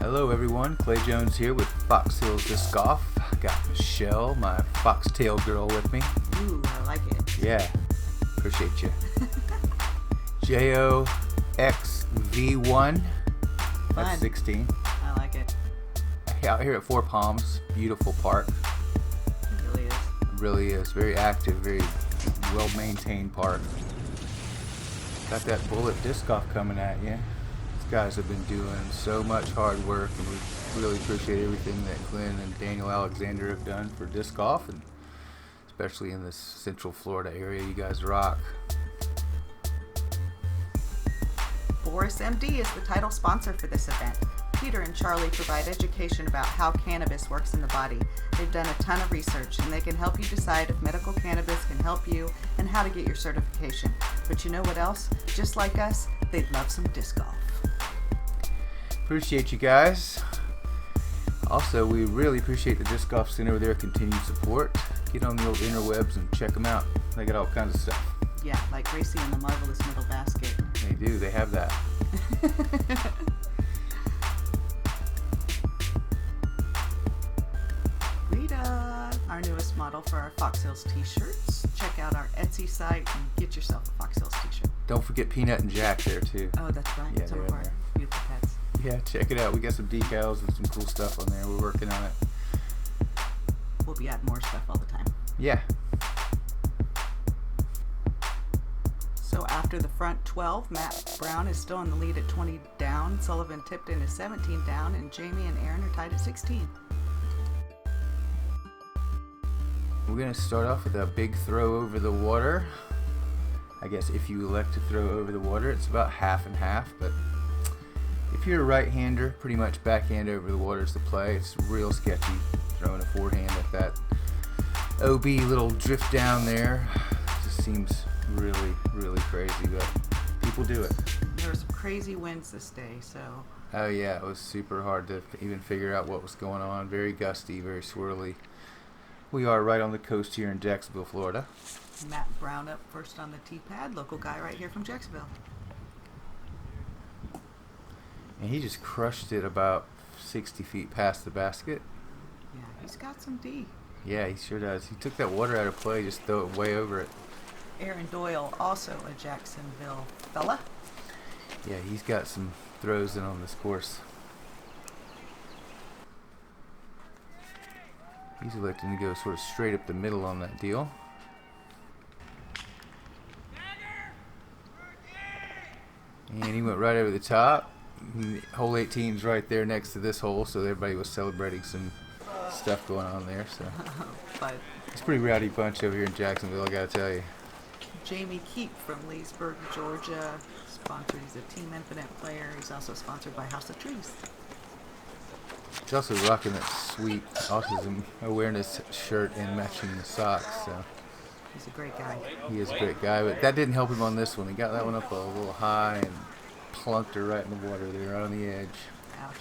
Hello everyone, Clay Jones here with Fox Hills Disc Golf. Got Michelle, my foxtail girl, with me. Ooh, I like it. Yeah, appreciate you. JOXV1 at 16. I like it. Out here at Four Palms, beautiful park. It really is. It really is, very active, very well maintained park. Got that bullet disc golf coming at you. These guys have been doing so much hard work, and we really appreciate everything that Glenn and Daniel Alexander have done for disc golf, and especially in this Central Florida area. You guys rock. BoorasMD is the title sponsor for this event. Peter and Charlie provide education about how cannabis works in the body. They've done a ton of research, and they can help you decide if medical cannabis can help you and how to get your certification. But you know what else? Just like us, they'd love some disc golf. Appreciate you guys. Also, we really appreciate the Disc Golf Center with their continued support. Get on the old interwebs and check them out. They got all kinds of stuff. Yeah, like Gracie and the Marvelous Middle Basket. They do. They have that. Rita, our newest model for our Fox Hills t-shirts. Check out our Etsy site and get yourself a Fox Hills t-shirt. Don't forget Peanut and Jack there too. Oh, that's right. Yeah, Some they're of in our there. beautiful pets. Yeah, check it out. We got some decals and some cool stuff on there. We're working on it. We'll be adding more stuff all the time. Yeah. So after the front 12, Matt Brown is still in the lead at 20 down. Sullivan Tipton is 17 down, and Jamie and Aaron are tied at 16. We're going to start off with a big throw over the water. I guess if you elect to throw over the water, it's about half and half, but if you're a right-hander, pretty much backhand over the water is the play. It's real sketchy throwing a forehand at that OB little drift down there. It just seems really, really crazy, but people do it. There were some crazy winds this day, so... Oh yeah, it was super hard to even figure out what was going on. Very gusty, very swirly. We are right on the coast here in Jacksonville, Florida. Matt Brown up first on the tee pad, local guy right here from Jacksonville. And he just crushed it about 60 feet past the basket. Yeah, he's got some D. Yeah, he sure does. He took that water out of play, just throw it way over it. Aaron Doyle, also a Jacksonville fella. Yeah, he's got some throws in on this course. He's electing to go sort of straight up the middle on that deal. And he went right over the top. Hole 18's right there next to this hole, so everybody was celebrating some stuff going on there. So But it's a pretty rowdy bunch over here in Jacksonville, I gotta tell you. Jamie Kiep from Leesburg, Georgia, sponsored. He's a Team Infinite player. He's also sponsored by House of Trees. He's also rocking that sweet autism awareness shirt and matching the socks. So He's a great guy. he is a great guy, but that didn't help him on this one. He got that one up a little high and plunked her right in the water there, right on the edge. Ouch.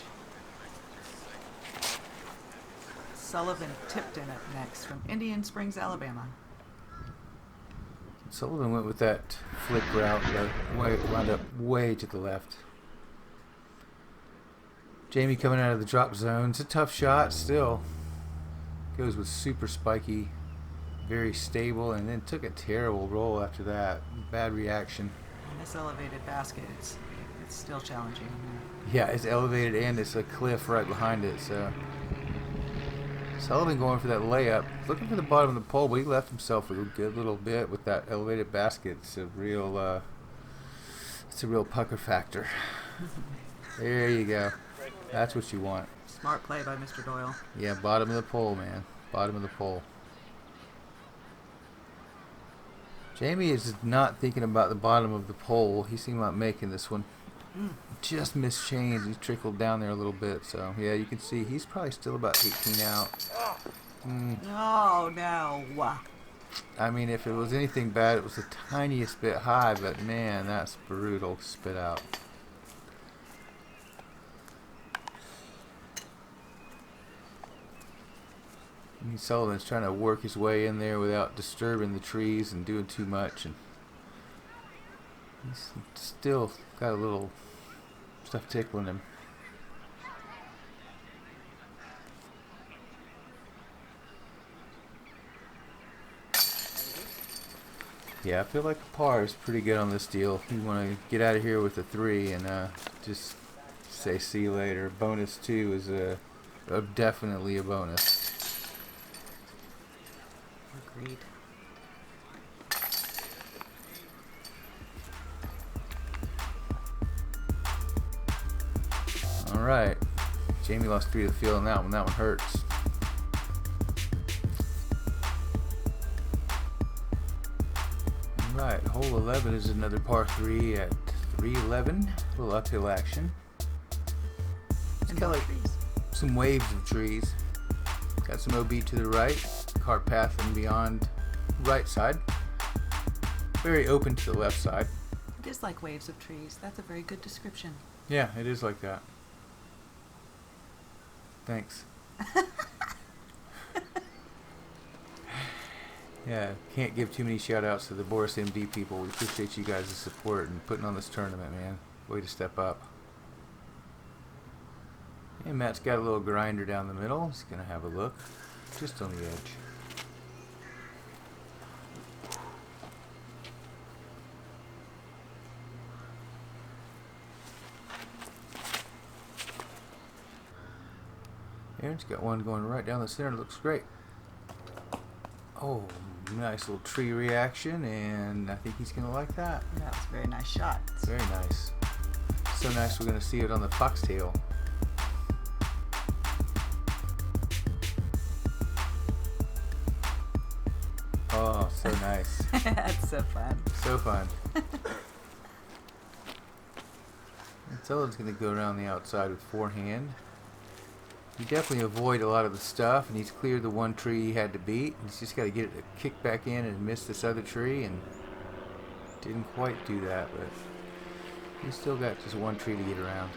Sullivan Tipton up next from Indian Springs, Alabama. Sullivan went with that flick route, wound up way to the left. Jamie coming out of the drop zone. It's a tough shot still. Goes with super spiky, very stable, and then took a terrible roll after that. Bad reaction. And this elevated basket, it's still challenging. Yeah, it's elevated and it's a cliff right behind it, so Sullivan going for that layup, looking for the bottom of the pole, but he left himself a good little bit with that elevated basket. It's a real pucker factor. There you go. That's what you want. Smart play by Mr. Doyle. Yeah, bottom of the pole, man. Bottom of the pole. Jamie is not thinking about the bottom of the pole. He seemed like making this one. Just missed change. He trickled down there a little bit. So, yeah, you can see he's probably still about 18 out. Oh, no. I mean, if it was anything bad, it was the tiniest bit high. But, man, that's brutal to spit out. I mean, Sullivan's trying to work his way in there without disturbing the trees and doing too much. And he's still got a little stuff tickling him. Yeah, I feel like a par is pretty good on this deal. You want to get out of here with a 3 and just say see you later. Bonus 2 is definitely a bonus. Agreed. All right, Jamie lost 3 to the field on that one. That one hurts. All right, hole 11 is another par 3 at 311. A little uphill action. It's got like some waves of trees. Got some OB to the right, cart path and beyond right side. Very open to the left side. It is like waves of trees. That's a very good description. Yeah, it is like that. Thanks. Yeah, can't give too many shout outs to the BoorasMD people. We appreciate you guys' support and putting on this tournament, man. Way to step up. And Matt's got a little grinder down the middle. He's going to have a look. Just on the edge. Aaron's got one going right down the center. Looks great. Oh, nice little tree reaction, and I think he's going to like that. That was a very nice shot. Very nice. So nice we're going to see it on the foxtail. Oh, so nice. That's so fun. So fun. Sullivan's going to go around the outside with forehand. You definitely avoid a lot of the stuff, and he's cleared the one tree he had to beat. He's just got to get it to kick back in and miss this other tree, and didn't quite do that, but he's still got just one tree to get around.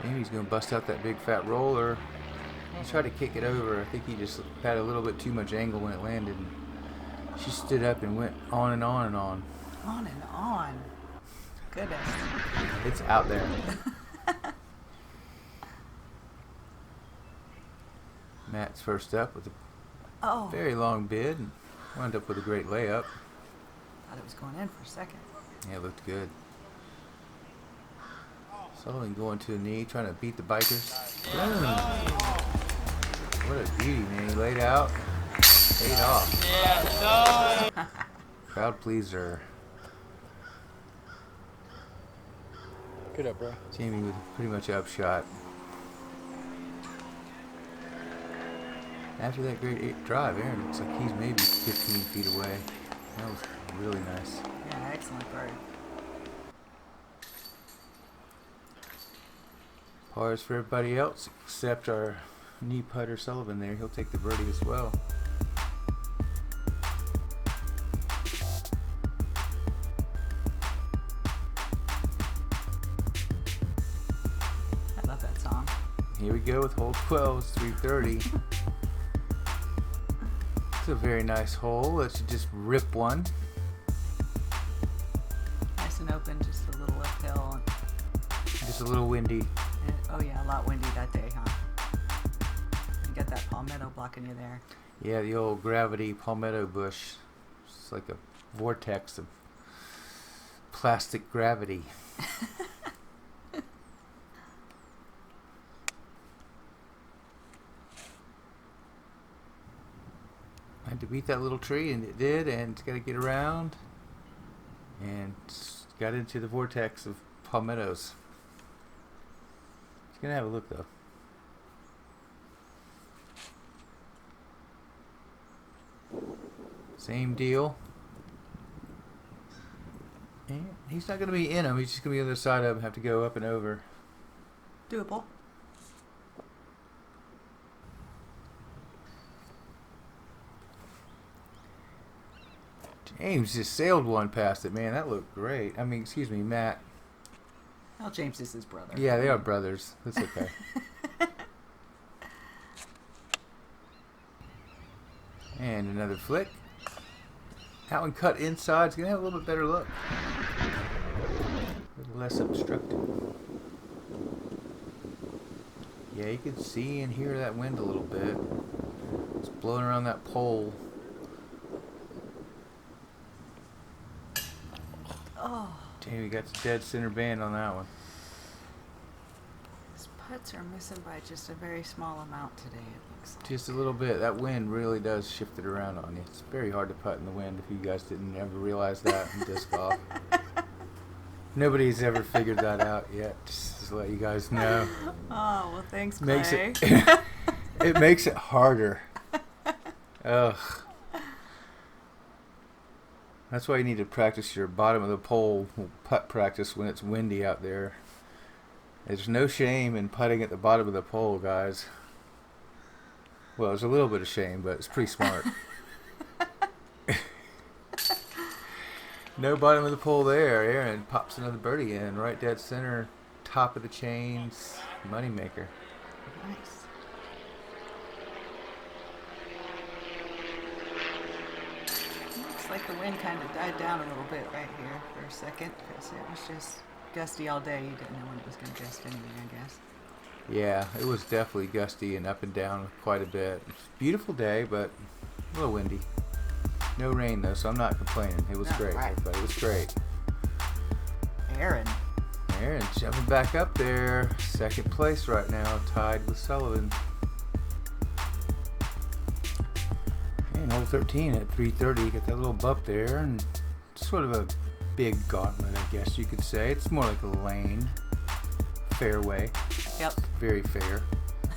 Jamie's going to bust out that big fat roller. He tried to kick it over. I think he just had a little bit too much angle when it landed. And she stood up and went on and on and on. On and on. Goodness. It's out there. Matt's first up with a very long bid and wound up with a great layup. Thought it was going in for a second. Yeah, it looked good. Sullivan going to a knee, trying to beat the bikers. What a beauty, man. He laid out, paid off. Yeah, Crowd pleaser. Good up, bro. Jamie with pretty much an upshot. After that great 8 drive, Aaron looks like he's maybe 15 feet away. That was really nice. Yeah, excellent bird. Pars for everybody else except our knee putter Sullivan there. He'll take the birdie as well. I love that song. Here we go with hole 12. It's 330. It's a very nice hole. Let's just rip one. Nice and open, just a little uphill. Just a little windy. And, oh yeah, a lot windy that day, huh? You got that palmetto blocking you there. Yeah, the old gravity palmetto bush. It's like a vortex of plastic gravity. I had to beat that little tree, and it did, and it's got to get around. And got into the vortex of palmettos. It's going to have a look, though. Same deal. And he's not going to be in them. He's just going to be on the other side of them. Have to go up and over. Doable. James just sailed one past it, man. That looked great. I mean, excuse me, Matt. Well, James is his brother. Yeah, they are brothers. That's okay. And another flick. That one cut inside. It's going to have a little bit better look. A little less obstructed. Yeah, you can see and hear that wind a little bit. It's blowing around that pole. Oh, Damn, we got the dead center band on that one. his putts are missing by just a very small amount today, it looks like. Just a little bit. That wind really does shift it around on you. It's very hard to putt in the wind if you guys didn't ever realize that in disc golf. Nobody's ever figured that out yet. Just to let you guys know. Oh, well, thanks, Clay. Makes it it makes it harder. Ugh. That's why you need to practice your bottom of the pole putt practice when it's windy out there. There's no shame in putting at the bottom of the pole, guys. Well, there's a little bit of shame, but it's pretty smart. No bottom of the pole there. Aaron pops another birdie in. Right dead center. Top of the chains. Moneymaker. Nice. Looks like the wind kind of died down a little bit right here for a second because it was just gusty all day. You didn't know when it was going to gust anyway, I guess. Yeah, it was definitely gusty and up and down quite a bit. It's a beautiful day, but a little windy. No rain though, so I'm not complaining. It was great, right. everybody. It was great. Aaron. Aaron jumping back up there. Second place right now, tied with Sullivan. And hole 13 at 330. Got that little bump there, and sort of a big gauntlet, I guess you could say. It's more like a lane. Fairway. Yep. Very fair.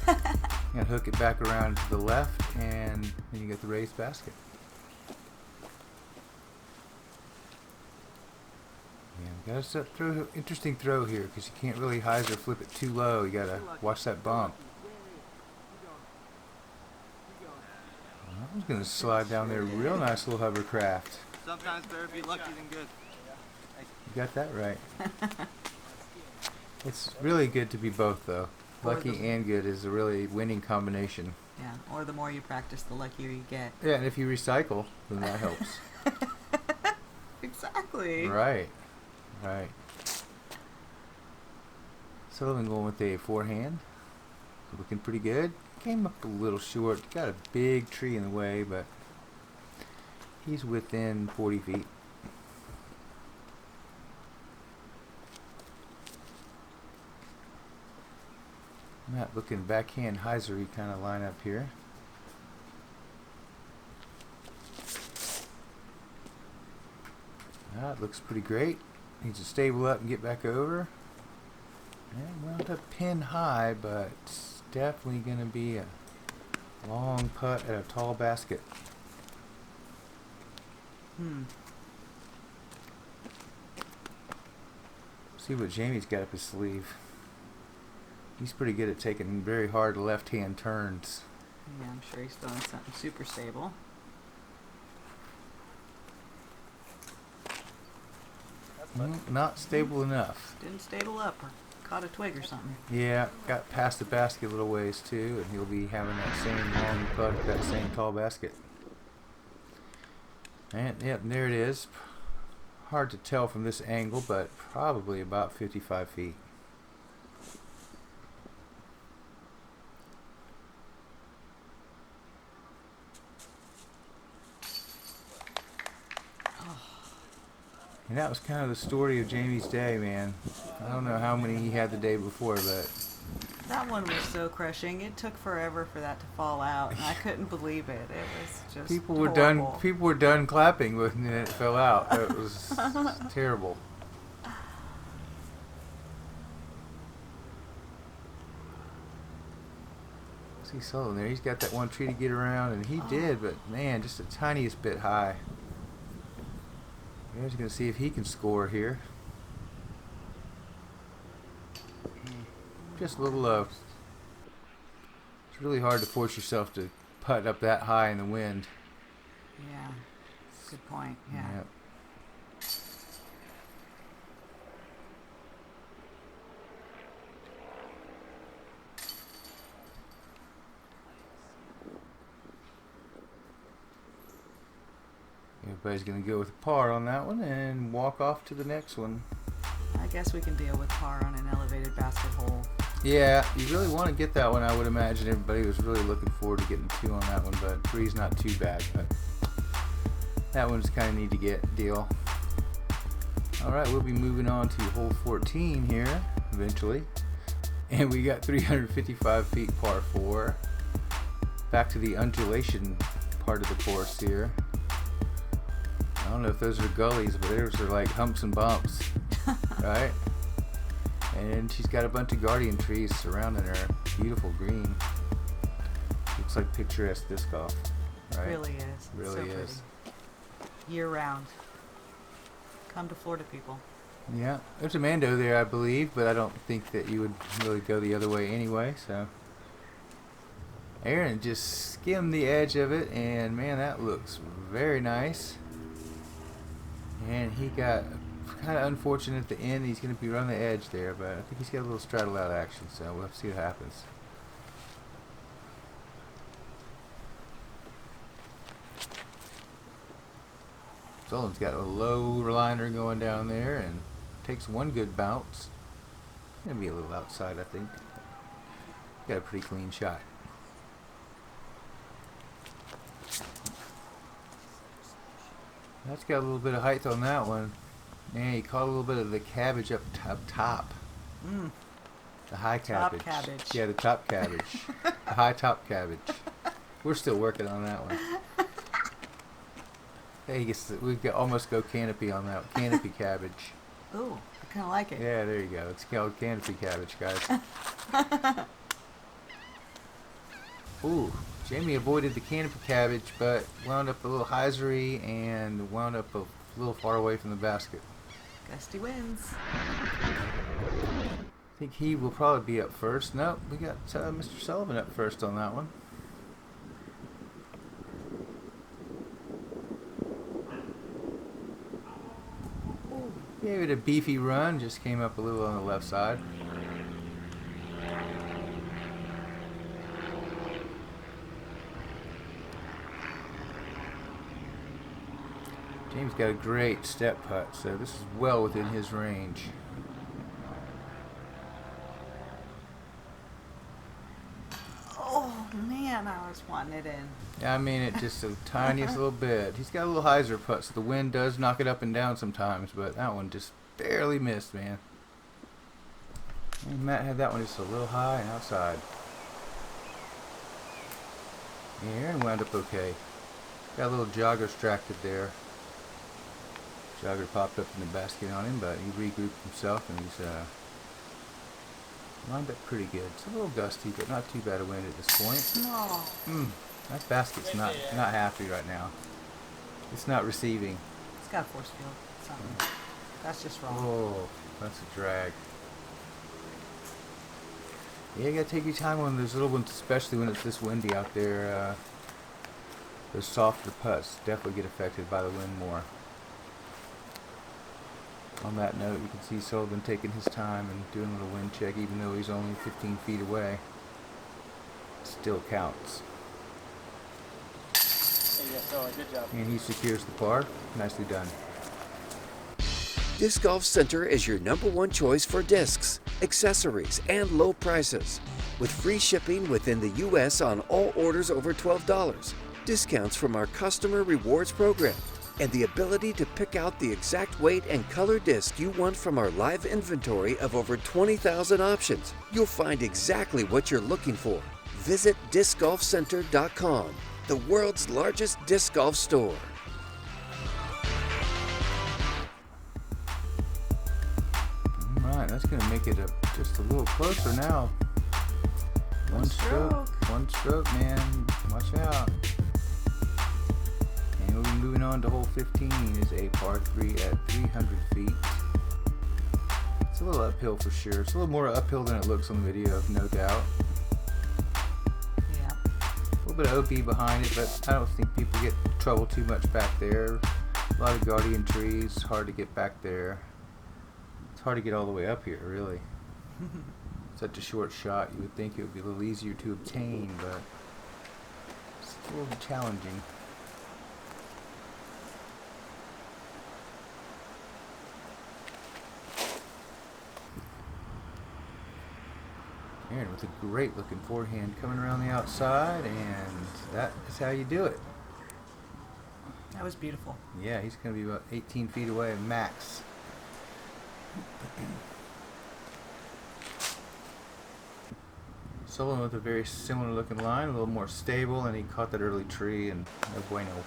Gonna hook it back around to the left, and then you get the raised basket. Yeah, got a interesting throw here because you can't really hyzer flip it too low. You gotta watch that bump. That one's gonna slide down there. Real nice little hovercraft. Sometimes better be lucky than good. You got that right. It's really good to be both, though. Lucky and good is a really winning combination. Yeah, or the more you practice, the luckier you get. Yeah, and if you recycle, then that helps. Exactly. Right. Right. Sullivan going with a forehand. Looking pretty good. Came up a little short. Got a big tree in the way, but he's within 40 feet. Matt looking backhand hyzery kind of line up here. That looks pretty great. Needs to stable up and get back over. And wound up pin high, but it's definitely going to be a long putt at a tall basket. See what Jamie's got up his sleeve. He's pretty good at taking very hard left-hand turns. Yeah, I'm sure he's throwing something super stable. Not stable enough. Didn't stable up or caught a twig or something. Yeah, got past the basket a little ways too, and he'll be having that same long putt at that same tall basket. And yep, there it is. Hard to tell from this angle, but probably about 55 feet. And that was kind of the story of Jamie's day, man. I don't know how many he had the day before, but That one was so crushing. It took forever for that to fall out, and I couldn't believe it. It was just people were horrible. done. People were done clapping when it fell out. It was terrible. See Sullivan there. He's got that one tree to get around, and he did, but man, just the tiniest bit high. He's going to see if he can score here. Just a little low. It's really hard to force yourself to putt up that high in the wind. Yeah, good point. Yeah. Yep. Everybody's going to go with a par on that one and walk off to the next one. I guess we can deal with par on an elevated basket hole Yeah, you really want to get that one. I would imagine everybody was really looking forward to getting 2 on that one, but 3's not too bad. But that one's kind of need to get deal. All right, we'll be moving on to hole 14 here eventually, and we got 355 feet par 4. Back to the undulation part of the course here. I don't know if those are gullies, but those are like humps and bumps, right? And she's got a bunch of guardian trees surrounding her. Beautiful green. Looks like picturesque disc golf, right? Really is. Really so is. Pretty. Year round. Come to Florida, people. Yeah, there's a Mando there, I believe, but I don't think that you would really go the other way anyway. So Aaron just skimmed the edge of it, and man, that looks very nice. And he got kind of unfortunate at the end. He's going to be on the edge there, but I think he's got a little straddle out action, so we'll have to see what happens. Sullivan's got a low liner going down there and takes one good bounce. Gonna be a little outside, I think. Got a pretty clean shot. That's got a little bit of height on that one. Yeah, he caught a little bit of the cabbage up top. The high cabbage. Top cabbage. Yeah, the top cabbage. The high top cabbage. We're still working on that one. Hey, we could almost go canopy on that. Canopy cabbage. Ooh, I kind of like it. Yeah, there you go. It's called canopy cabbage, guys. Ooh, Jamie avoided the canopy cabbage, but wound up a little hyzery and wound up a little far away from the basket. Gusty wins. I think he will probably be up first. Nope, we got Mr. Sullivan up first on that one. Gave it a beefy run, just came up a little on the left side. James got a great step putt, so this is well within his range. Oh man, I was wanting it in. Yeah, I mean it just the tiniest little bit. He's got a little hyzer putt, so the wind does knock it up and down sometimes, but that one just barely missed, man. And Matt had that one just a little high and outside. Yeah, Aaron wound up okay. Got a little jogger distracted there. Jogger popped up in the basket on him, but he regrouped himself and he's lined up pretty good. It's a little gusty, but not too bad a wind at this point. No. That basket's not happy right now. It's not receiving. It's got a force field. Something. That's just wrong. Oh, that's a drag. Yeah, you gotta take your time on those little ones, especially when it's this windy out there. Those softer putts definitely get affected by the wind more. On that note, you can see Sullivan taking his time and doing a little wind check, even though he's only 15 feet away. Still counts. Good job. And he secures the par. Nicely done. Disc Golf Center is your #1 choice for discs, accessories, and low prices. With free shipping within the U.S. on all orders over $12, discounts from our customer rewards program, and the ability to pick out the exact weight and color disc you want from our live inventory of over 20,000 options. You'll find exactly what you're looking for. Visit discgolfcenter.com, the world's largest disc golf store. Alright, that's going to make it just a little closer now. One stroke, man. Watch out. And we'll be moving on to hole 15. Is a par 3 at 300 feet. It's a little uphill for sure. It's a little more uphill than it looks on the video, no doubt. Yeah. A little bit of OB behind it, but I don't think people get trouble too much back there. A lot of guardian trees, hard to get back there. It's hard to get all the way up here, really. Such a short shot, you would think it would be a little easier to obtain, but it's a little challenging. Aaron with a great looking forehand coming around the outside, and that is how you do it. That was beautiful. Yeah, he's going to be about 18 feet away max. Sullivan with a very similar looking line, a little more stable, and he caught that early tree, and no bueno.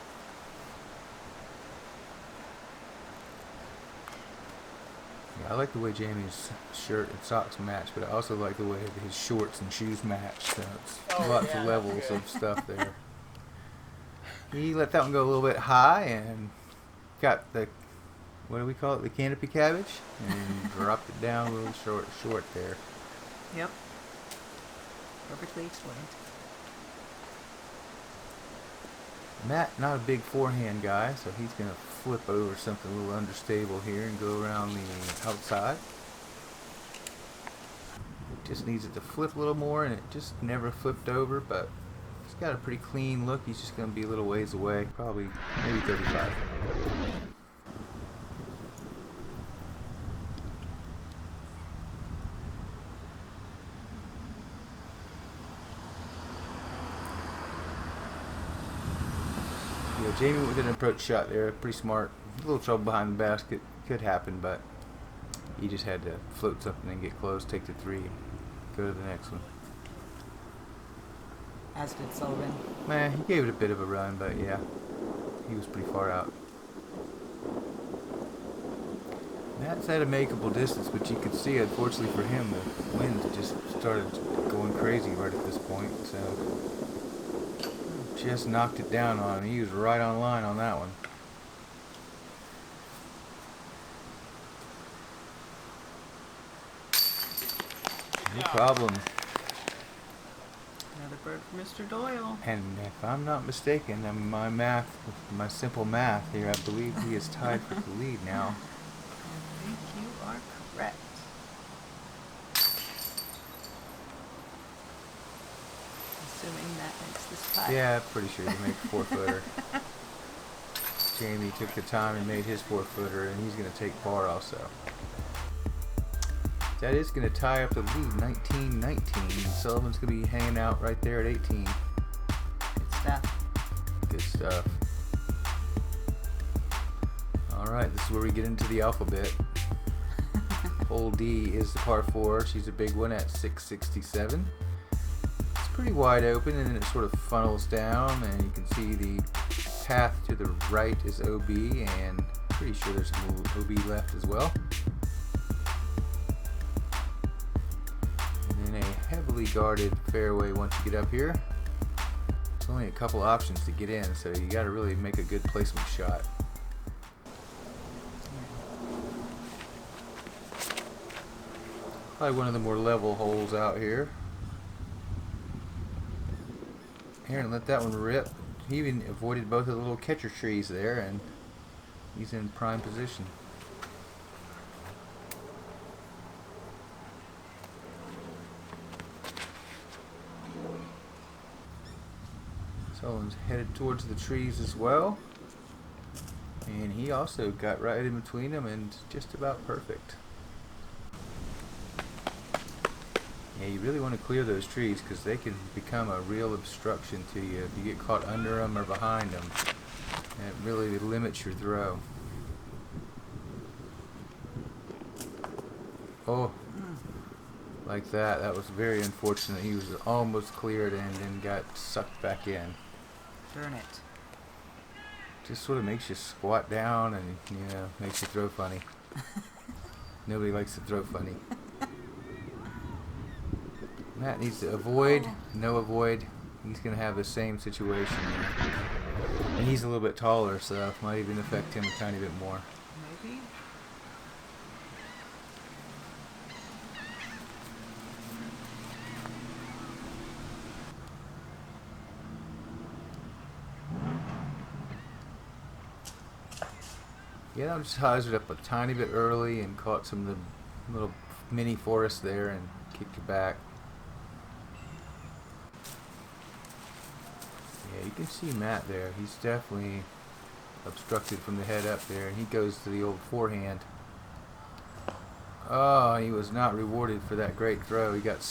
Yeah, I like the way Jamie's shirt and socks match, but I also like the way his shorts and shoes match. So it's lots of levels of stuff there. He let that one go a little bit high and got the, what do we call it, the canopy cabbage, and dropped it down a little short there. Yep. Perfectly explained. Matt, not a big forehand guy, so he's going to flip over something a little understable here and go around the outside. Just needs it to flip a little more, and it just never flipped over, but he's got a pretty clean look. He's just going to be a little ways away, probably maybe 35. Yeah, Jamie with an approach shot there, pretty smart. A little trouble behind the basket, could happen, but he just had to float something and get close, take the three, and go to the next one. As did Sullivan. Man, he gave it a bit of a run, but yeah, he was pretty far out. That's at a makeable distance, but you can see, unfortunately for him, the wind just started going crazy right at this point, so just knocked it down on him. He was right on line on that one. No problem. Another bird for Mr. Doyle. And if I'm not mistaken, my simple math here, I believe he is tied for the lead now. I think you are correct. Assuming that makes this putt. Yeah, pretty sure he made a 4-footer. Jamie took the time and made his 4-footer, and he's going to take par also. That is going to tie up the lead, 19-19. Sullivan's going to be hanging out right there at 18. Good stuff. Good stuff. Alright, this is where we get into the alphabet. Hole D is the par 4. She's a big one at 667. It's pretty wide open, and then it sort of funnels down, and you can see the path to the right is OB, and pretty sure there's a little OB left as well. And then a heavily guarded fairway once you get up here. There's only a couple options to get in, so you got to really make a good placement shot. Probably one of the more level holes out here. Aaron let that one rip. He even avoided both of the little catcher trees there, and he's in prime position. Sullivan's headed towards the trees as well, and he also got right in between them and just about perfect. Yeah, you really want to clear those trees because they can become a real obstruction to you if you get caught under them or behind them. And it really limits your throw. Oh, like that. That was very unfortunate. He was almost cleared and then got sucked back in. Darn it. Just sort of makes you squat down and, you know, makes you throw funny. Nobody likes to throw funny. Matt needs to avoid, no avoid. He's going to have the same situation here. And he's a little bit taller, so it might even affect him a tiny bit more. Maybe. Yeah, I just hyzered up a tiny bit early and caught some of the little mini forest there and kicked it back. Yeah, you can see Matt there. He's definitely obstructed from the head up there, and he goes to the old forehand. Oh, he was not rewarded for that great throw. He got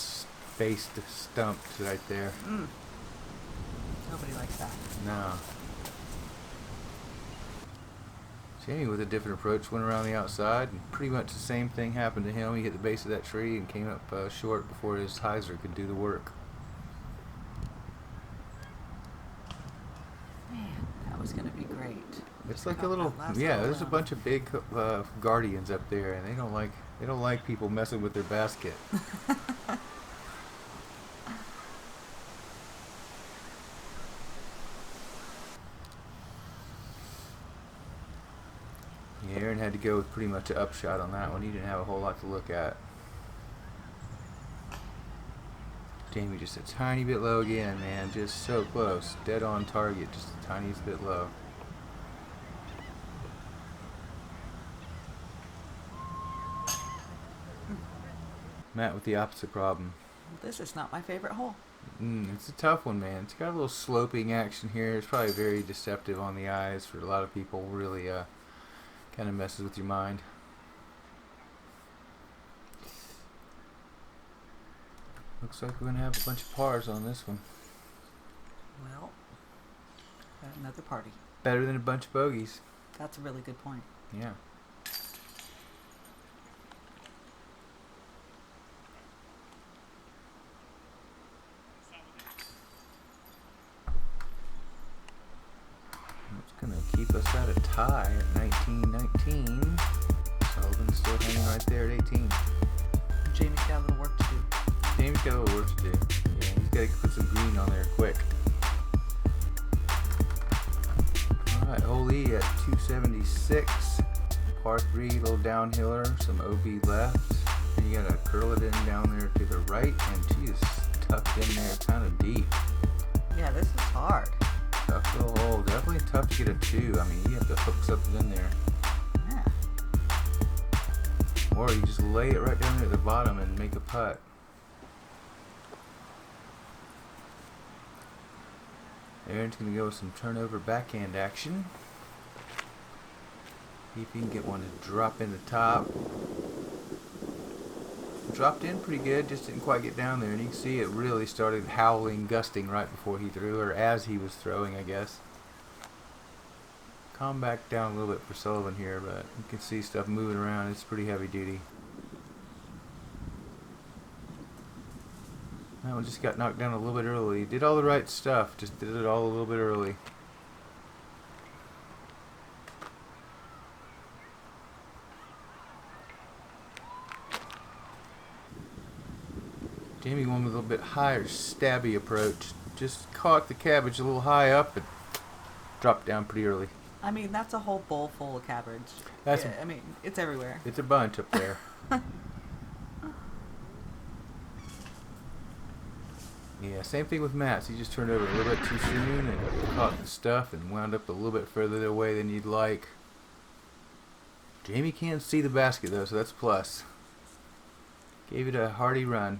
face stumped right there. Nobody likes that. No. Jamie, with a different approach, went around the outside, and pretty much the same thing happened to him. He hit the base of that tree and came up short before his hyzer could do the work. Man, that was going to be great. It's like a Got little, that last yeah. little There's a round. bunch of big guardians up there, and they don't like people messing with their basket. Yeah, Aaron had to go with pretty much an upshot on that one. He didn't have a whole lot to look at. Jamie just a tiny bit low again, man. Just so close. Dead on target, just the tiniest bit low. Matt with the opposite problem. This is not my favorite hole. It's a tough one, man. It's got a little sloping action here. It's probably very deceptive on the eyes for a lot of people. Really kind of messes with your mind. Looks like we're going to have a bunch of pars on this one. Well, got another party. Better than a bunch of bogeys. That's a really good point. Yeah. It's going to keep us at a tie at 19-19. Sullivan's still hanging right there at 18. Jamie's got a little work to do. Jamie's got a little work to do. Yeah, he's got to put some green on there quick. Alright, hole E at 276. Par 3, little downhiller, some OB left. And you gotta curl it in down there to the right, and she is tucked in there kind of deep. Yeah, this is hard. Tough little hole. Definitely tough to get a 2. I mean, you have to hook something in there. Yeah. Or you just lay it right down there at the bottom and make a putt. Aaron's going to go with some turnover backhand action. See if he can get one to drop in the top. Dropped in pretty good, just didn't quite get down there. And you can see it really started howling, gusting right before he threw, or as he was throwing, I guess. Calm back down a little bit for Sullivan here, but you can see stuff moving around. It's pretty heavy duty. That one just got knocked down a little bit early. Did all the right stuff, just did it all a little bit early. Jamie won with a little bit higher stabby approach. Just caught the cabbage a little high up and dropped down pretty early. I mean, that's a whole bowl full of cabbage. That's Yeah, I mean, it's everywhere. It's a bunch up there. Yeah, same thing with Matt's. He just turned over a little bit too soon and caught the stuff and wound up a little bit further away than you'd like. Jamie can't see the basket though, so that's a plus. Gave it a hearty run.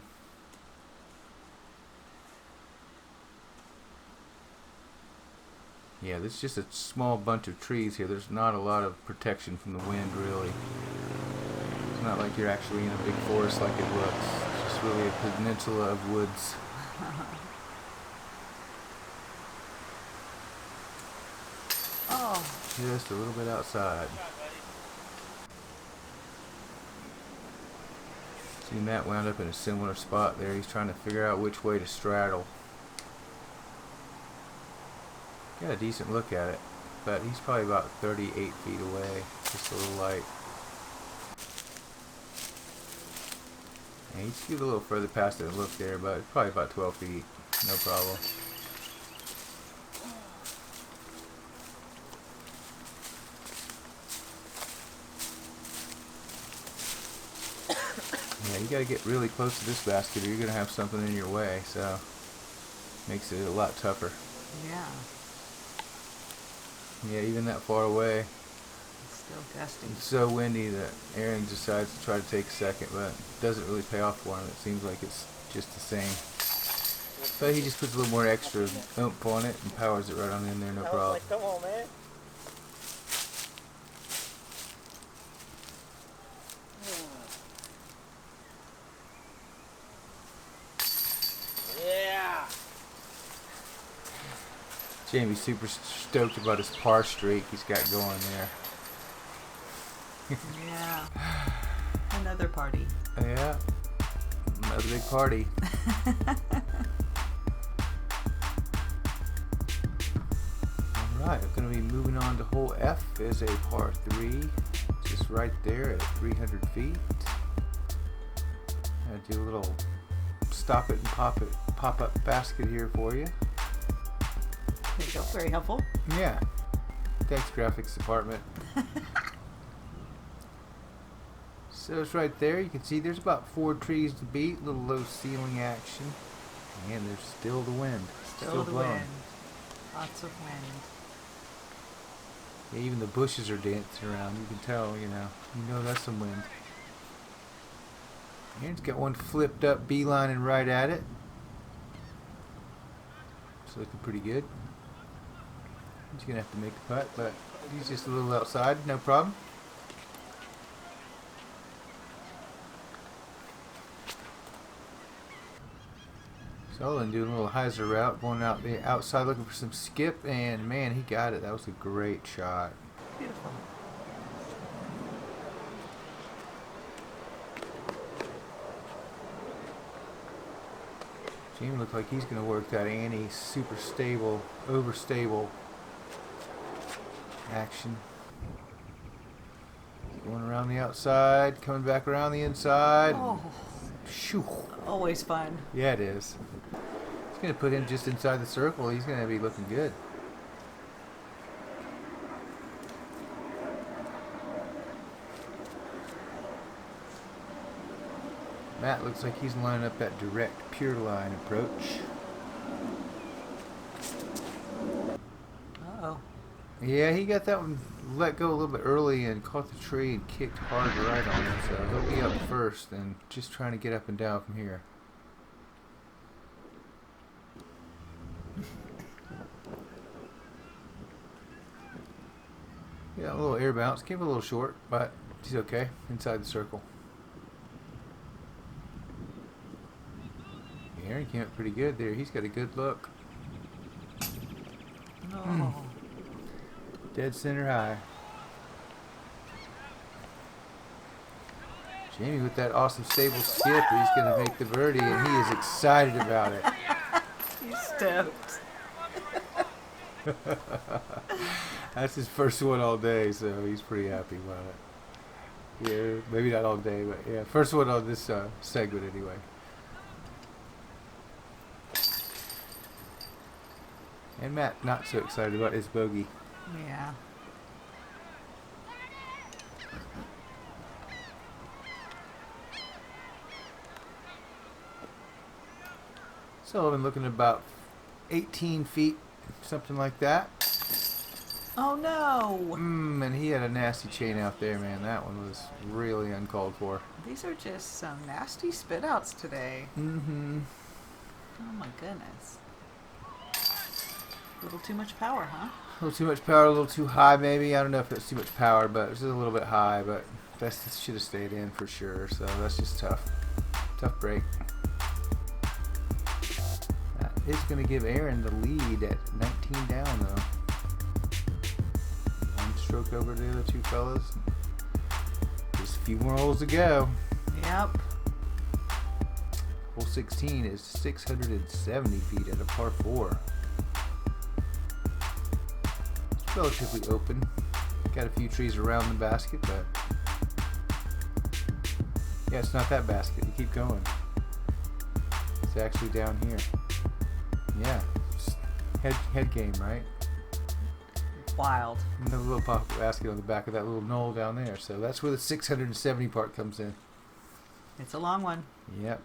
Yeah, this is just a small bunch of trees here. There's not a lot of protection from the wind, really. It's not like you're actually in a big forest like it looks. It's just really a peninsula of woods. Oh, Just a little bit outside. See, Matt wound up in a similar spot there. He's trying to figure out which way to straddle. Got a decent look at it, but he's probably about 38 feet away. Just a little light. And he scoot a little further past it and look there, but it's probably about 12 feet. No problem. Yeah, you gotta get really close to this basket or you're gonna have something in your way, so makes it a lot tougher. yeah. Yeah, even that far away. It's still gusting. It's so windy that Aaron decides to try to take second, but it doesn't really pay off for him. It seems like it's just the same. But he just puts a little more extra oomph on it and powers it right on in there, no problem. Like, come on, man. Jamie's super stoked about his par streak he's got going there. Yeah. Another party. Yeah. Another big party. Alright, I'm going to be moving on to hole F as a par 3. Just right there at 300 feet. I'll do a little stop it and pop up basket here for you. There you go. Very helpful. Yeah. Thanks, graphics department. So it's right there. You can see there's about 4 trees to beat. Little low ceiling action. And there's still the wind. Still the blowing. wind. Lots of wind. Yeah, even the bushes are dancing around. You can tell, you know that's some wind. Aaron's got one flipped up, beelining right at it. It's looking pretty good. He's gonna have to make the putt, but he's just a little outside, no problem. Sullivan doing a little hyzer route, going out the outside looking for some skip, and man, he got it. That was a great shot. Beautiful. Jamie looks like he's going to work that Annie super stable, overstable action. Going around the outside, coming back around the inside. Oh, Shoo. always fun. Yeah, it is. He's going to put him just inside the circle. He's going to be looking good. Matt looks like he's lining up that direct pure line approach. Uh-oh. Yeah, he got that one let go a little bit early and caught the tree and kicked hard right on it. So he'll be up first and just trying to get up and down from here. Yeah, a little air bounce. Came a little short, but he's okay inside the circle. Aaron came up pretty good there. He's got a good look. Oh. Dead center high. Jamie with that awesome stable skip. He's going to make the birdie, and he is excited about it. He's stoked. That's his first one all day, so he's pretty happy about it. Yeah, maybe not all day, but yeah, first one on this segment anyway. And Matt not so excited about his bogey. Yeah. Sullivan looking at about 18 feet, something like that. Oh no! And he had a nasty chain out there, man. That one was really uncalled for. These are just some nasty spit outs today. Mm-hmm. Oh my goodness. A little too much power, huh? A little too much power, a little too high maybe. I don't know if it's too much power, but it's just a little bit high, but that should have stayed in for sure. So that's just tough. Tough break. That is going to give Aaron the lead at 19 down, though. One stroke over the other two fellas. Just a few more holes to go. Yep. Hole 16 is 670 feet at a par 4. It's relatively open. Got a few trees around the basket, but yeah, it's not that basket. You keep going. It's actually down here. Yeah, just head game, right? Wild. And the little pocket basket on the back of that little knoll down there. So that's where the 670 part comes in. It's a long one. Yep.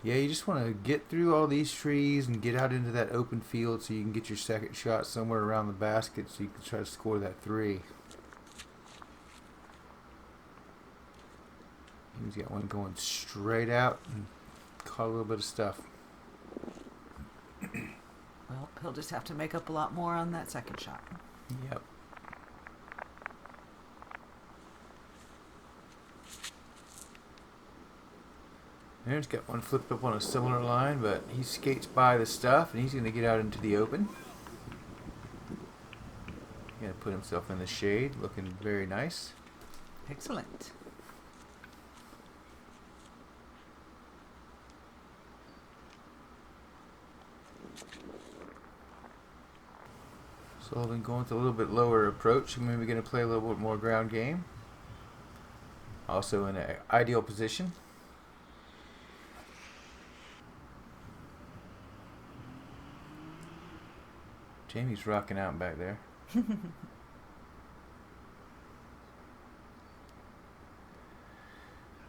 Yeah, you just want to get through all these trees and get out into that open field so you can get your second shot somewhere around the basket so you can try to score that 3. He's got one going straight out and caught a little bit of stuff. Well, he'll just have to make up a lot more on that second shot. Yep. Aaron's got one flipped up on a similar line, but he skates by the stuff and he's going to get out into the open. Going to put himself in the shade, looking very nice. Excellent. Sullivan going with a little bit lower approach. Maybe going to play a little bit more ground game. Also in an ideal position. Jamie's rocking out back there.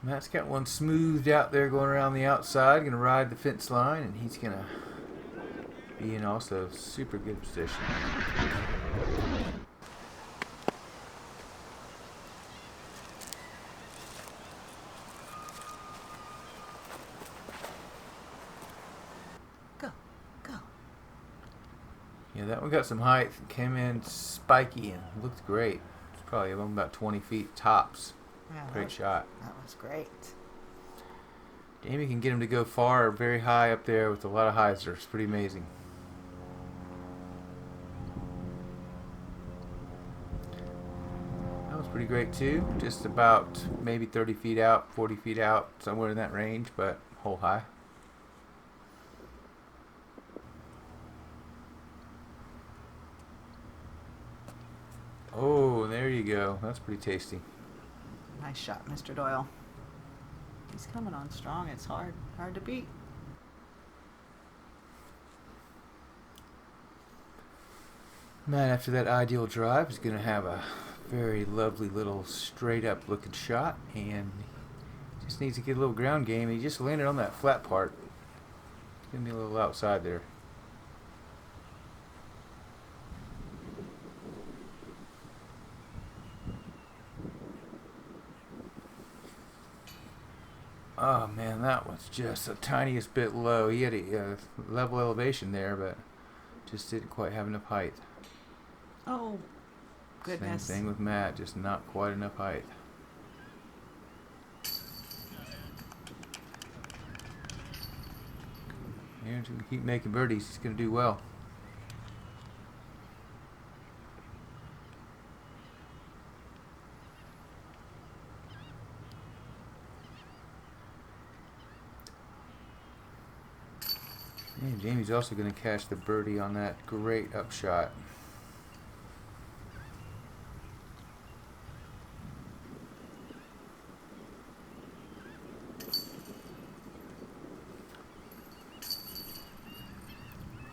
Matt's got one smoothed out there going around the outside. Going to ride the fence line, and he's going to be in also super good position. Go, go. Yeah, that one got some height. Came in spiky and looked great. It's probably about 20 feet tops. Yeah, Great shot. That was great. Jamie can get him to go far, very high up there with a lot of hyzer. It's pretty amazing. That was pretty great too. Just about maybe 30 feet out, 40 feet out, somewhere in that range, but hole high. Oh, there you go. That's pretty tasty. Nice shot, Mr. Doyle. He's coming on strong. It's hard to beat. Matt, after that ideal drive, is going to have a very lovely little straight up looking shot, and just needs to get a little ground game. He just landed on that flat part. It's going to be a little outside there. Oh man, that was just the tiniest bit low. He had a level elevation there, but just didn't quite have enough height. Oh, goodness. Same thing with Matt, just not quite enough height. Aaron's going to keep making birdies. He's going to do well. And Jamie's also going to catch the birdie on that great upshot.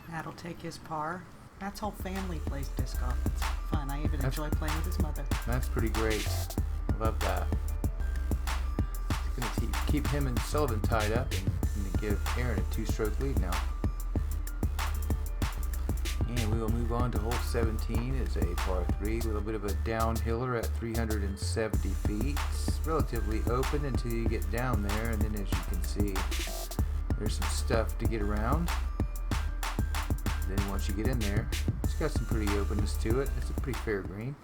Matt'll take his par. Matt's whole family plays disc golf. It's fun. I even enjoy playing with his mother. That's pretty great. I love that. It's going to keep him and Sullivan tied up and give Aaron a 2-stroke lead now. And we will move on to hole 17. It's a par 3, a little bit of a downhiller at 370 feet. It's relatively open until you get down there, and then as you can see, there's some stuff to get around. Then once you get in there, it's got some pretty openness to it. It's a pretty fair green.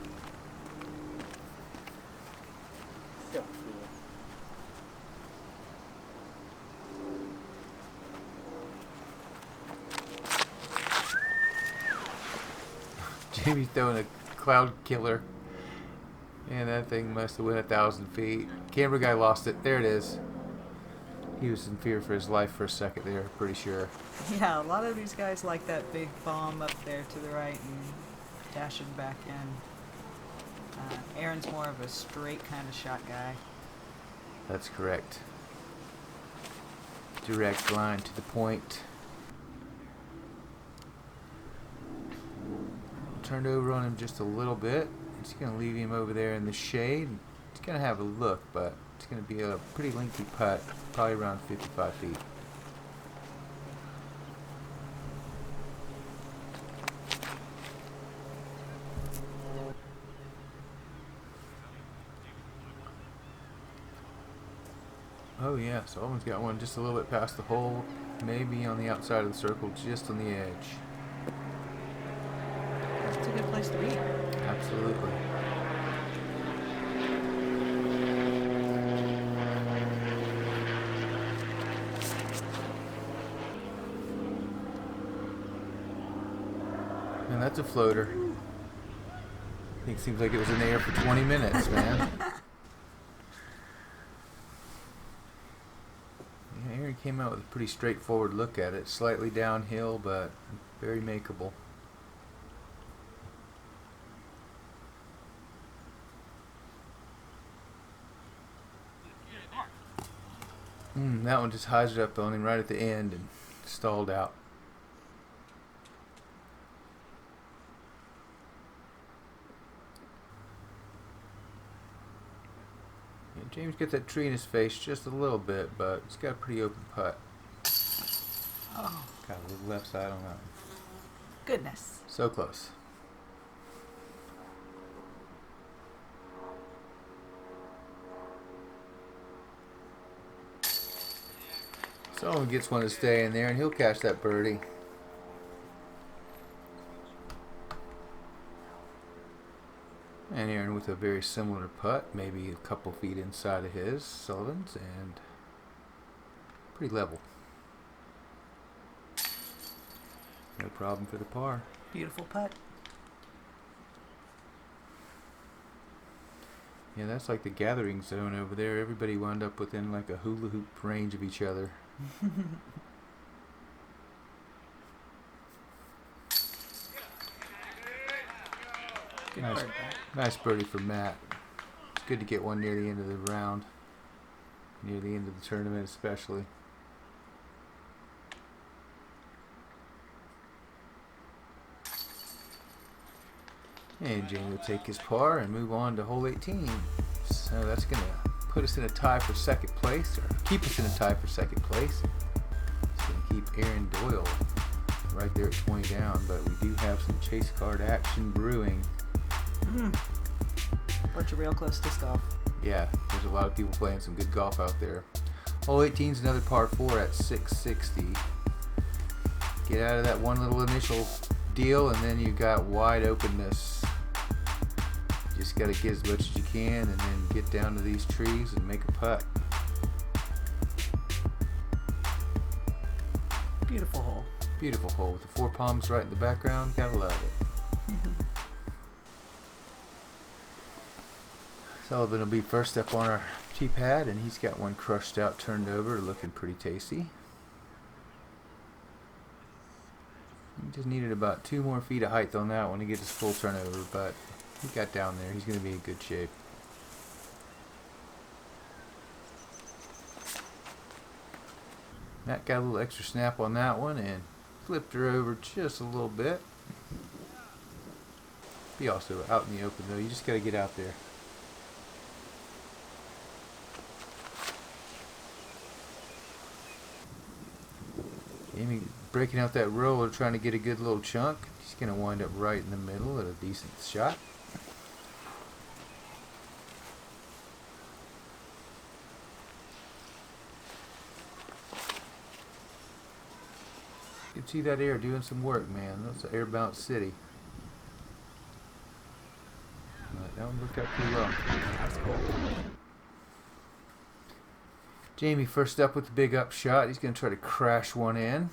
Jamie's throwing a cloud killer, and that thing must have went 1,000 feet. Camera guy lost it. There it is. He was in fear for his life for a second there, pretty sure. Yeah, a lot of these guys like that big bomb up there to the right and dashing back in. Aaron's more of a straight kind of shot guy. That's correct. Direct line to the point. Turned over on him just a little bit. It's going to leave him over there in the shade. It's going to have a look, but it's going to be a pretty lengthy putt, probably around 55 feet. Oh yeah, Sullivan's got one just a little bit past the hole, maybe on the outside of the circle, just on the edge. It's a good place to be. Absolutely. And that's a floater. I think it seems like it was in the air for 20 minutes, man. Yeah, Aaron came out with a pretty straightforward look at it. Slightly downhill, but very makeable. That one just hides it up on him right at the end and stalled out. Yeah, James gets that tree in his face just a little bit, but he's got a pretty open putt. Oh, Got a little left side on that one. goodness. So close. Sullivan gets one to stay in there, and he'll catch that birdie. And Aaron with a very similar putt, maybe a couple feet inside of his, Sullivan's, and pretty level. No problem for the par. Beautiful putt. Yeah, that's like the gathering zone over there. Everybody wound up within like a hula hoop range of each other. Good Nice. bird, Matt. Nice birdie for Matt. It's good to get one near the end of the round. Near the end of the tournament especially. And Jamie will take his par and move on to hole 18. So that's going to put us in a tie for second place, or keep us in a tie for second place. It's going to keep Aaron Doyle right there at 20 down, but we do have some chase card action brewing. Bunch of real close disc golf. Yeah, there's a lot of people playing some good golf out there. Hole 18 is another par 4 at 660. Get out of that one little initial deal, and then you got wide openness. Just got to get as much as you can, and then get down to these trees and make a putt. Beautiful hole. Beautiful hole with the 4 palms right in the background. Gotta love it. Sullivan will be first up on our tee pad, and he's got one crushed out, turned over, looking pretty tasty. He just needed about 2 more feet of height on that one to get his full turnover, but he got down there. He's going to be in good shape. Matt got a little extra snap on that one and flipped her over just a little bit. Be also out in the open though. You just got to get out there. Amy breaking out that roller, trying to get a good little chunk. He's going to wind up right in the middle at a decent shot. You can see that air doing some work, man. That's an air bounce city. Right, that one worked out pretty well. That's cool. Jamie first up with the big up shot. He's going to try to crash one in.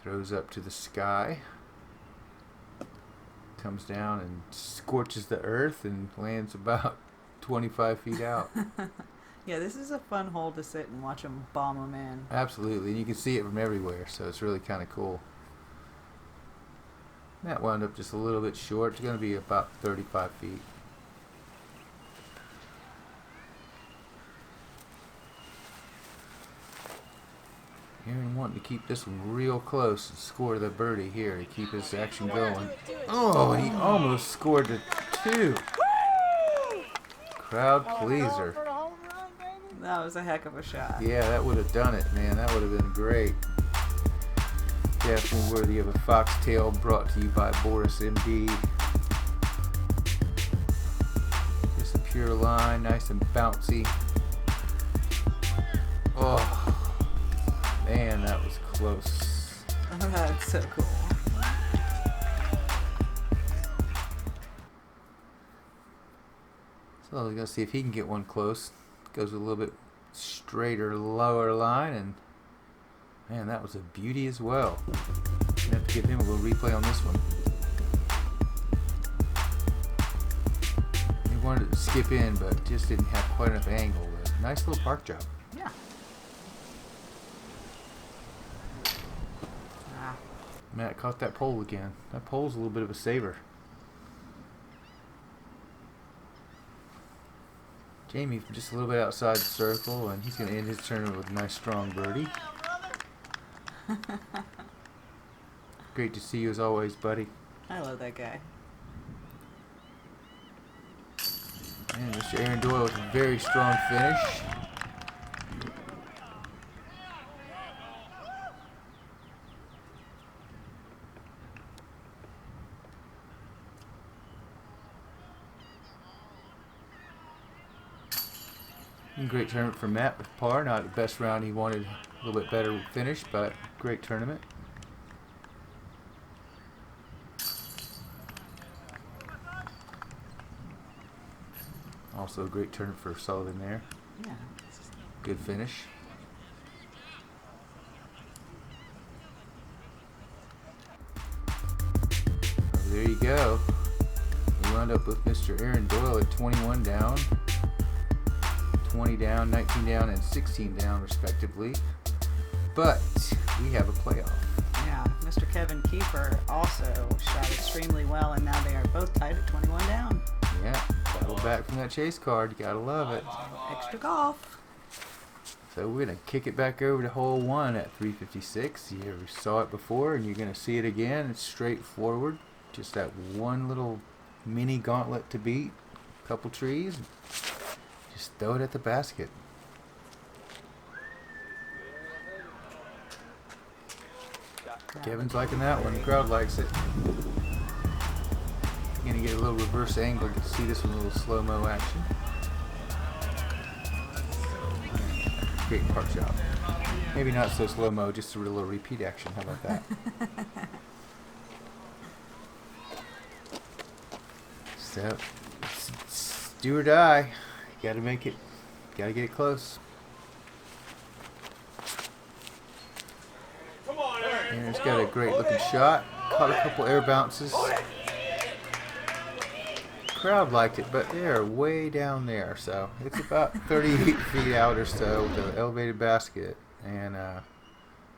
Throws up to the sky. Comes down and scorches the earth and lands about 25 feet out. Yeah, this is a fun hole to sit and watch them bomb them in. Absolutely, and you can see it from everywhere, so it's really kind of cool. That wound up just a little bit short. It's going to be about 35 feet. Aaron wanting to keep this one real close and score the birdie here to keep his action going. Oh, and he almost scored the 2. Crowd pleaser. That was a heck of a shot. Yeah, that would have done it, man. That would have been great. Definitely worthy of a foxtail, brought to you by BoorasMD. Just a pure line, nice and bouncy. Oh, man, that was close. Oh, that's so cool. So we're gonna see if he can get one close. Goes a little bit straighter, lower line, and man, that was a beauty as well. Gonna have to give him a little replay on this one. He wanted to skip in, but just didn't have quite enough angle. But nice little park job. Yeah. Ah. Matt caught that pole again. That pole's a little bit of a saver. Jamie just a little bit outside the circle, and he's going to end his tournament with a nice strong birdie. Great to see you as always, buddy. I love that guy. And Mr. Aaron Doyle with a very strong finish. And great tournament for Matt with par. Not the best round he wanted, a little bit better finish, but great tournament. Also a great tournament for Sullivan there. Yeah. Good finish. Oh, there you go. We wound up with Mr. Aaron Doyle at 21 down, 20 down, 19 down, and 16 down respectively. But we have a playoff. Yeah. Mr. Kevin Kiefer also shot extremely well, and now they are both tied at 21 down. Yeah, battle back from that chase card. You gotta love it. Extra golf. So we're gonna kick it back over to hole 1 at 356. You saw it before, and you're gonna see it again. It's straightforward. Just that one little mini gauntlet to beat. Couple trees. Just throw it at the basket. Kevin's liking that one. The crowd likes it. Gonna get a little reverse angle to see this one, a little slow-mo action. Great park job. Maybe not so slow-mo, just a little repeat action. How about that? So, it's do or die. You gotta make it. Gotta get it close. And it's got a great looking shot. Caught a couple air bounces. Crowd liked it, but they're way down there, so it's about 38 feet out or so with an elevated basket, and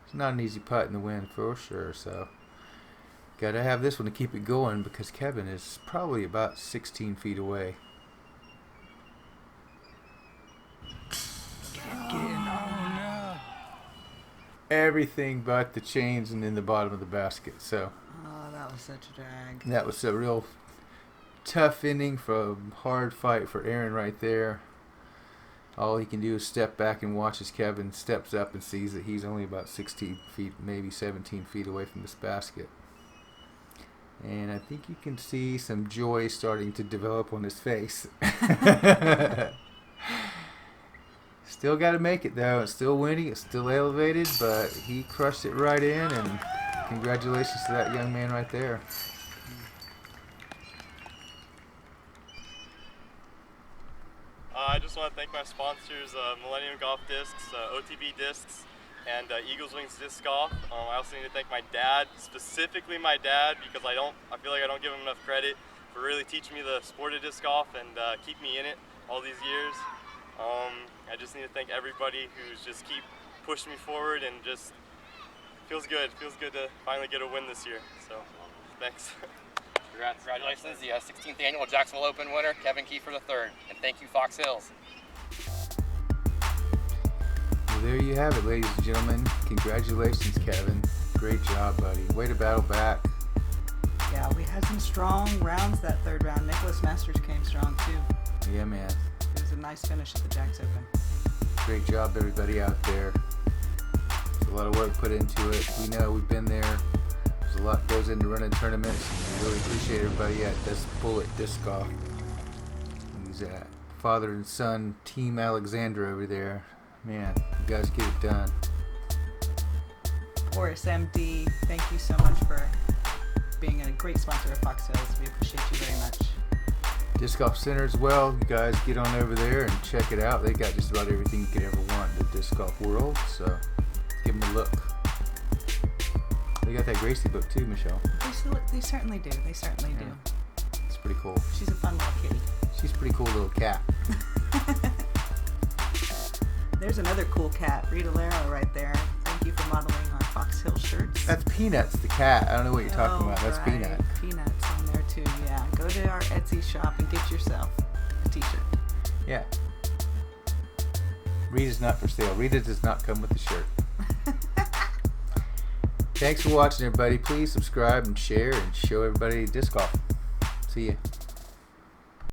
it's not an easy putt in the wind for sure. So gotta have this one to keep it going because Kevin is probably about 16 feet away. Everything but the chains and in the bottom of the basket. So Oh, that was such a drag. that was a real tough inning for a hard fight for Aaron right there. All he can do is step back and watch as Kevin steps up and sees that he's only about 16 feet, maybe 17 feet away from this basket. And I think you can see some joy starting to develop on his face. Still got to make it though. It's still winning. It's still elevated, but he crushed it right in. And congratulations to that young man right there. I just want to thank my sponsors, Millennium Golf Discs, OTB Discs, and Eagles Wings Disc Golf. I also need to thank my dad, specifically my dad, because I feel like I don't give him enough credit for really teaching me the sport of disc golf and keep me in it all these years. I just need to thank everybody who's just keep pushing me forward, and just feels good to finally get a win this year. So, thanks. Congratulations, the 16th annual Jacksonville Open winner, Kevin Kiefer III, and thank you, Fox Hills. Well, there you have it, ladies and gentlemen. Congratulations, Kevin. Great job, buddy. Way to battle back. Yeah, we had some strong rounds that third round. Nicholas Masters came strong too. Yeah, man. It was a nice finish at the Jacks Open. Great job, everybody out there. There's a lot of work put into it. We know, we've been there. There's a lot goes into running tournaments. We really appreciate everybody at this Bullet Disc Golf. He's father and son, Team Alexander over there. Man, you guys get it done. BoorasMD, thank you so much for being a great sponsor of Fox Hills. We appreciate you very much. Disc Golf Center as well. You guys get on over there and check it out. They got just about everything you could ever want in the disc golf world. So give them a look. They got that Gracie book too, Michelle. They certainly do. They certainly do. It's pretty cool. She's a fun little kitty. She's a pretty cool little cat. There's another cool cat, Rita Laro, right there. Thank you for modeling our Fox Hill shirts. That's Peanuts, the cat. I don't know what you're talking about. That's right. Peanut. Peanuts on there too, yeah. Go to our Etsy shop and get yourself a t-shirt. Yeah. Rita's not for sale. Rita does not come with the shirt. Thanks for watching, everybody. Please subscribe and share and show everybody disc golf. See ya.